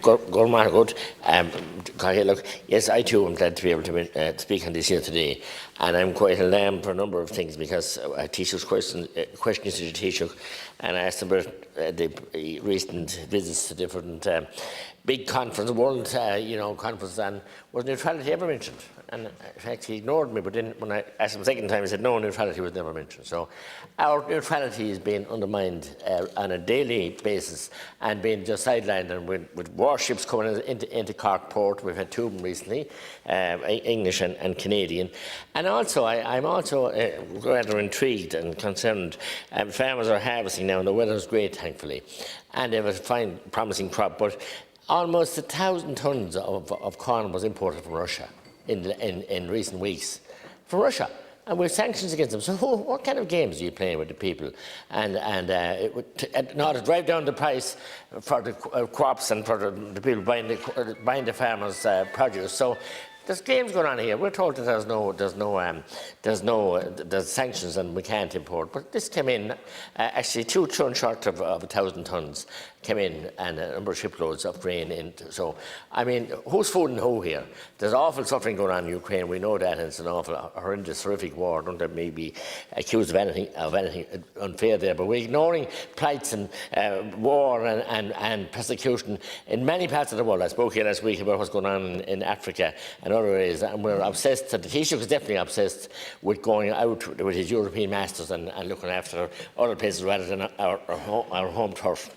Good. Look, yes, I too am glad to be able to speak on this here today, and I'm quite alarmed for a number of things because Taoiseach's questions to the Taoiseach, and I asked him about the recent visits to different big conference, world conference, and was neutrality ever mentioned? And in fact, he ignored me, but then when I asked him the second time, he said no, neutrality was never mentioned. So our neutrality is being undermined on a daily basis and being just sidelined, and with warships coming into Cork port. We've had two of them recently, English and Canadian. And also, I'm also rather intrigued and concerned. Farmers are harvesting now, and the weather is great, thankfully, and they have a fine, promising crop, but almost 1,000 tonnes of corn was imported from Russia in recent weeks, from Russia, and with sanctions against them. So what kind of games are you playing with the people? And to drive down the price for the crops and for the people buying the farmers' produce. So there's games going on here. We're told that there's sanctions and we can't import. But this came in, actually 2 tonnes short of 1,000 tonnes came in, and a number of shiploads of grain in. So, I mean, who's fooling who here? There's awful suffering going on in Ukraine. We know that, and it's an awful, horrendous, horrific war. Don't let me be accused of anything unfair there. But we're ignoring plights and war and persecution in many parts of the world. I spoke here last week about what's going on in Africa and other areas, and we're obsessed. The Taoiseach is definitely obsessed with going out with his European masters and looking after other places rather than our home turf.